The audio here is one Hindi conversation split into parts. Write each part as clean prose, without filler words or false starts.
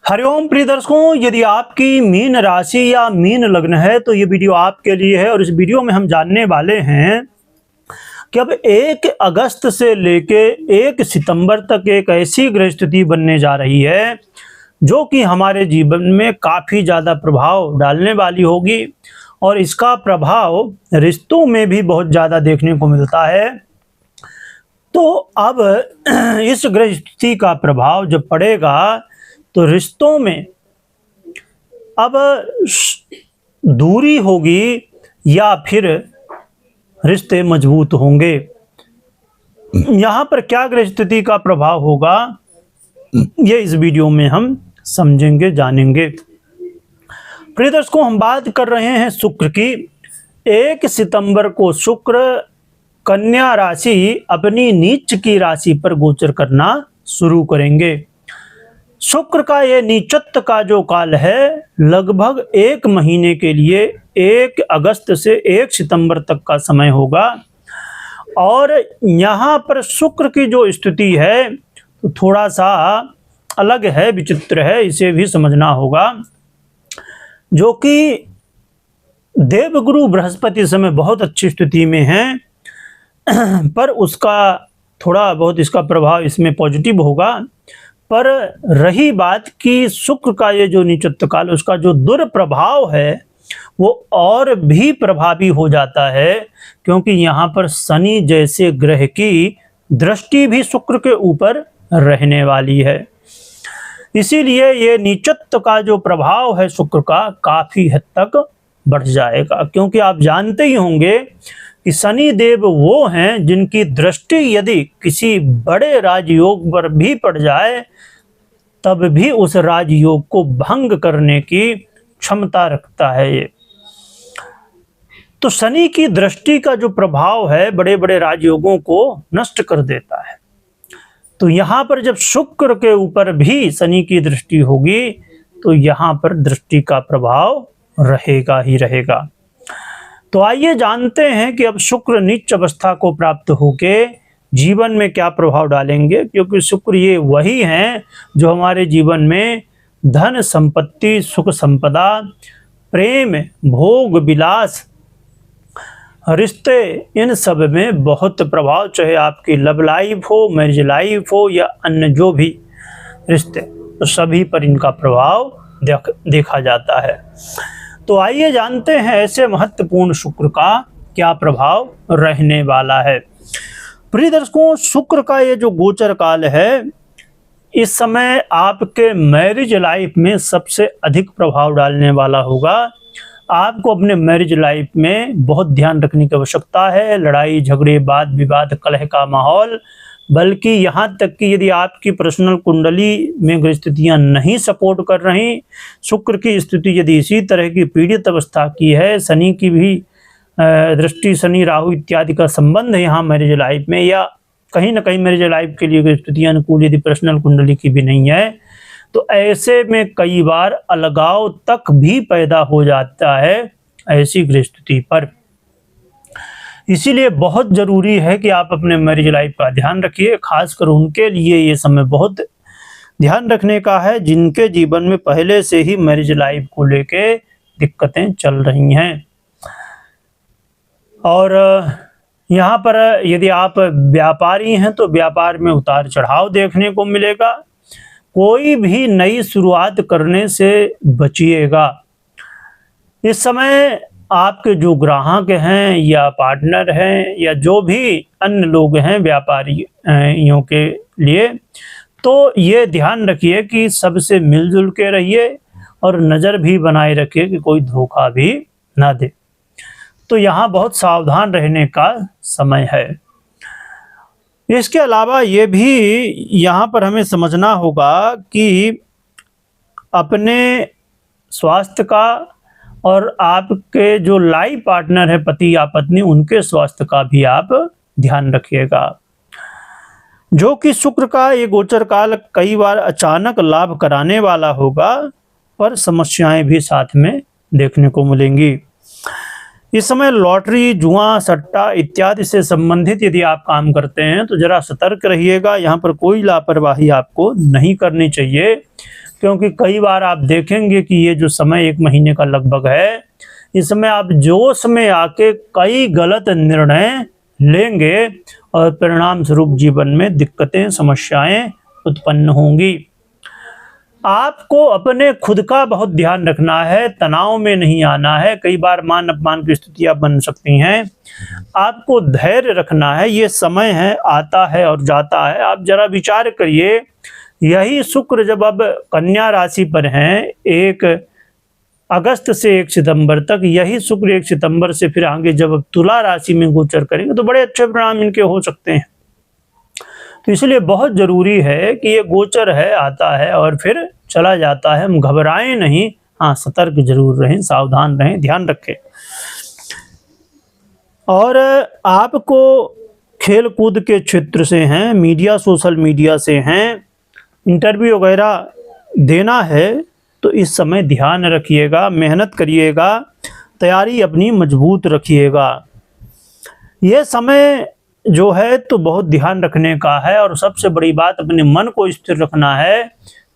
हरिओम प्रिय दर्शकों, यदि आपकी मीन राशि या मीन लग्न है तो ये वीडियो आपके लिए है। और इस वीडियो में हम जानने वाले हैं कि अब 1 अगस्त से लेके 1 सितंबर तक एक ऐसी ग्रह स्थिति बनने जा रही है जो कि हमारे जीवन में काफ़ी ज़्यादा प्रभाव डालने वाली होगी। और इसका प्रभाव रिश्तों में भी बहुत ज़्यादा देखने को मिलता है। तो अब इस ग्रह स्थिति का प्रभाव जब पड़ेगा तो रिश्तों में अब दूरी होगी या फिर रिश्ते मजबूत होंगे। यहाँ पर क्या ग्रह स्थिति का प्रभाव होगा ये इस वीडियो में हम समझेंगे, जानेंगे। प्रिय दर्शकों, हम बात कर रहे हैं शुक्र की। 1 सितंबर को शुक्र कन्या राशि अपनी नीच की राशि पर गोचर करना शुरू करेंगे। शुक्र का ये नीचत्व का जो काल है लगभग 1 महीने के लिए 1 अगस्त से 1 सितंबर तक का समय होगा। और यहाँ पर शुक्र की जो स्थिति है तो थोड़ा सा अलग है, विचित्र है, इसे भी समझना होगा। जो कि देवगुरु बृहस्पति समय बहुत अच्छी स्थिति में है, पर उसका थोड़ा बहुत इसका प्रभाव इसमें पॉजिटिव होगा। पर रही बात कि शुक्र का ये जो नीचत्व काल, उसका जो दुष्प्रभाव है वो और भी प्रभावी हो जाता है, क्योंकि यहाँ पर शनि जैसे ग्रह की दृष्टि भी शुक्र के ऊपर रहने वाली है। इसीलिए ये नीचत्व का जो प्रभाव है शुक्र का काफ़ी हद तक बढ़ जाएगा। क्योंकि आप जानते ही होंगे कि शनि देव वो हैं जिनकी दृष्टि यदि किसी बड़े राजयोग पर भी पड़ जाए तब भी उस राजयोग को भंग करने की क्षमता रखता है ये। तो शनि की दृष्टि का जो प्रभाव है बड़े बड़े राजयोगों को नष्ट कर देता है। तो यहाँ पर जब शुक्र के ऊपर भी शनि की दृष्टि होगी तो यहाँ पर दृष्टि का प्रभाव रहेगा ही रहेगा। तो आइए जानते हैं कि अब शुक्र नीच अवस्था को प्राप्त होके जीवन में क्या प्रभाव डालेंगे। क्योंकि शुक्र ये वही हैं जो हमारे जीवन में धन संपत्ति, सुख संपदा, प्रेम, भोग विलास, रिश्ते, इन सब में बहुत प्रभाव, चाहे आपकी लव लाइफ हो, मैरिज लाइफ हो या अन्य जो भी रिश्ते, तो सभी पर इनका प्रभाव देखा जाता है। तो आइए जानते हैं ऐसे महत्वपूर्ण शुक्र का क्या प्रभाव रहने वाला है। प्रिय दर्शकों, शुक्र का ये जो गोचर काल है इस समय आपके मैरिज लाइफ में सबसे अधिक प्रभाव डालने वाला होगा। आपको अपने मैरिज लाइफ में बहुत ध्यान रखने की आवश्यकता है। लड़ाई झगड़े, वाद विवाद, कलह का माहौल, बल्कि यहाँ तक कि यदि आपकी पर्सनल कुंडली में ग्रह स्थितियाँ नहीं सपोर्ट कर रही, शुक्र की स्थिति यदि इसी तरह की पीड़ित अवस्था की है, शनि की भी दृष्टि, शनि राहु इत्यादि का संबंध है यहाँ मैरिज लाइफ में, या कहीं ना कहीं मैरिज लाइफ के लिए स्थितियाँ अनुकूल यदि पर्सनल कुंडली की भी नहीं है, तो ऐसे में कई बार अलगाव तक भी पैदा हो जाता है ऐसी ग्रह स्थिति पर। इसीलिए बहुत ज़रूरी है कि आप अपने मैरिज लाइफ का ध्यान रखिए। खासकर उनके लिए ये समय बहुत ध्यान रखने का है जिनके जीवन में पहले से ही मैरिज लाइफ को लेके दिक्कतें चल रही हैं। और यहाँ पर यदि आप व्यापारी हैं तो व्यापार में उतार चढ़ाव देखने को मिलेगा। कोई भी नई शुरुआत करने से बचिएगा। इस समय आपके जो ग्राहक हैं या पार्टनर हैं या जो भी अन्य लोग हैं व्यापारियों के लिए, तो ये ध्यान रखिए कि सबसे मिलजुल के रहिए और नज़र भी बनाए रखिए कि कोई धोखा भी ना दे। तो यहाँ बहुत सावधान रहने का समय है। इसके अलावा ये भी यहाँ पर हमें समझना होगा कि अपने स्वास्थ्य का और आपके जो लाइफ पार्टनर है, पति या पत्नी, उनके स्वास्थ्य का भी आप ध्यान रखिएगा। जो कि शुक्र का ये गोचर काल कई बार अचानक लाभ कराने वाला होगा, पर समस्याएं भी साथ में देखने को मिलेंगी। इस समय लॉटरी, जुआ, सट्टा इत्यादि से संबंधित यदि आप काम करते हैं तो जरा सतर्क रहिएगा। यहाँ पर कोई लापरवाही आपको नहीं करनी चाहिए, क्योंकि कई बार आप देखेंगे कि ये जो समय 1 महीने का लगभग है, इस समय आप जोश में आके कई गलत निर्णय लेंगे और परिणाम स्वरूप जीवन में दिक्कतें, समस्याएं उत्पन्न होंगी। आपको अपने खुद का बहुत ध्यान रखना है, तनाव में नहीं आना है। कई बार मान अपमान की स्थितियां बन सकती हैं, आपको धैर्य रखना है। ये समय है, आता है और जाता है। आप जरा विचार करिए, यही शुक्र जब अब कन्या राशि पर हैं 1 अगस्त से 1 सितंबर तक, यही शुक्र 1 सितंबर से फिर आगे जब तुला राशि में गोचर करेंगे तो बड़े अच्छे परिणाम इनके हो सकते हैं। तो इसलिए बहुत जरूरी है कि ये गोचर है, आता है और फिर चला जाता है। हम घबराएं नहीं, हाँ सतर्क जरूर रहें, सावधान रहें, ध्यान रखें। और आपको खेल कूद के क्षेत्र से हैं, मीडिया, सोशल मीडिया से हैं, इंटरव्यू वगैरह देना है तो इस समय ध्यान रखिएगा, मेहनत करिएगा, तैयारी अपनी मजबूत रखिएगा। ये समय जो है तो बहुत ध्यान रखने का है और सबसे बड़ी बात अपने मन को स्थिर रखना है।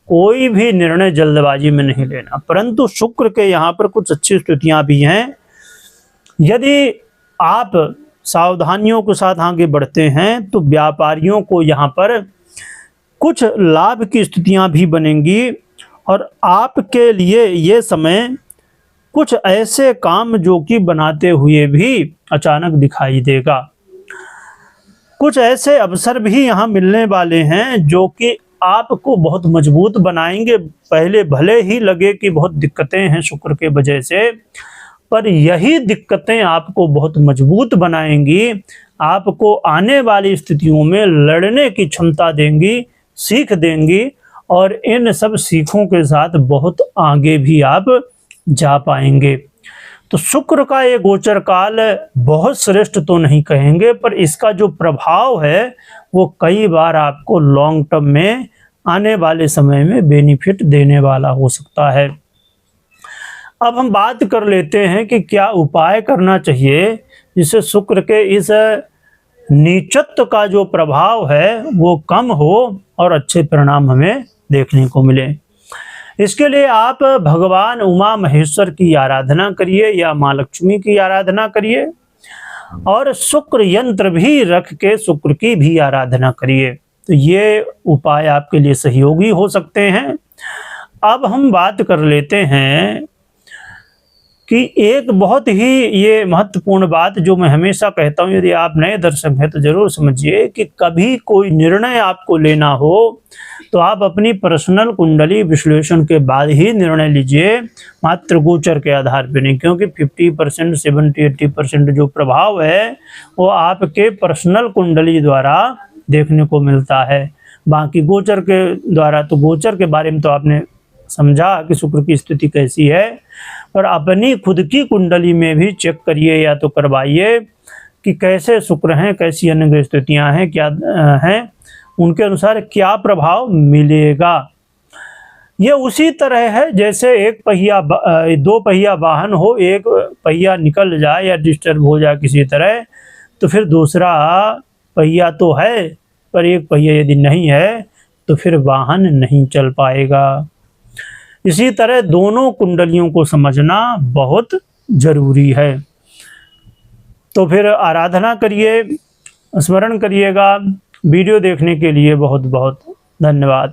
कोई भी निर्णय जल्दबाजी में नहीं लेना। परंतु शुक्र के यहाँ पर कुछ अच्छी स्थितियाँ भी हैं। यदि आप सावधानियों के साथ आगे बढ़ते हैं तो व्यापारियों को यहाँ पर कुछ लाभ की स्थितियाँ भी बनेंगी और आपके लिए ये समय कुछ ऐसे काम जो कि बनाते हुए भी अचानक दिखाई देगा। कुछ ऐसे अवसर भी यहाँ मिलने वाले हैं जो कि आपको बहुत मजबूत बनाएंगे। पहले भले ही लगे कि बहुत दिक्कतें हैं शुक्र के वजह से, पर यही दिक्कतें आपको बहुत मजबूत बनाएंगी, आपको आने वाली स्थितियों में लड़ने की क्षमता देंगी, सीख देंगी और इन सब सीखों के साथ बहुत आगे भी आप जा पाएंगे। तो शुक्र का ये गोचर काल बहुत श्रेष्ठ तो नहीं कहेंगे, पर इसका जो प्रभाव है वो कई बार आपको लॉन्ग टर्म में आने वाले समय में बेनिफिट देने वाला हो सकता है। अब हम बात कर लेते हैं कि क्या उपाय करना चाहिए जिससे शुक्र के इस नीचत्व का जो प्रभाव है वो कम हो और अच्छे परिणाम हमें देखने को मिले। इसके लिए आप भगवान उमा महेश्वर की आराधना करिए या माँ लक्ष्मी की आराधना करिए और शुक्र यंत्र भी रख के शुक्र की भी आराधना करिए। तो ये उपाय आपके लिए सहयोगी हो सकते हैं। अब हम बात कर लेते हैं कि एक बहुत ही ये महत्वपूर्ण बात जो मैं हमेशा कहता हूँ, यदि आप नए दर्शक हैं तो जरूर समझिए कि कभी कोई निर्णय आपको लेना हो तो आप अपनी पर्सनल कुंडली विश्लेषण के बाद ही निर्णय लीजिए, मात्र गोचर के आधार पर नहीं। क्योंकि 50%, 70-80% जो प्रभाव है वो आपके पर्सनल कुंडली द्वारा देखने को मिलता है। बाकी गोचर के द्वारा, तो गोचर के बारे में तो आपने समझा कि शुक्र की स्थिति कैसी है, पर अपनी खुद की कुंडली में भी चेक करिए या तो करवाइए कि कैसे शुक्र हैं, कैसी अन्य ग्रह स्थितियाँ हैं, क्या हैं, उनके अनुसार क्या प्रभाव मिलेगा। ये उसी तरह है जैसे दो पहिया वाहन हो, एक पहिया निकल जाए या डिस्टर्ब हो जाए किसी तरह तो फिर दूसरा पहिया तो है, पर एक पहिया यदि नहीं है तो फिर वाहन नहीं चल पाएगा। इसी तरह दोनों कुंडलियों को समझना बहुत जरूरी है। तो फिर आराधना करिए, स्मरण करिएगा। वीडियो देखने के लिए बहुत बहुत धन्यवाद।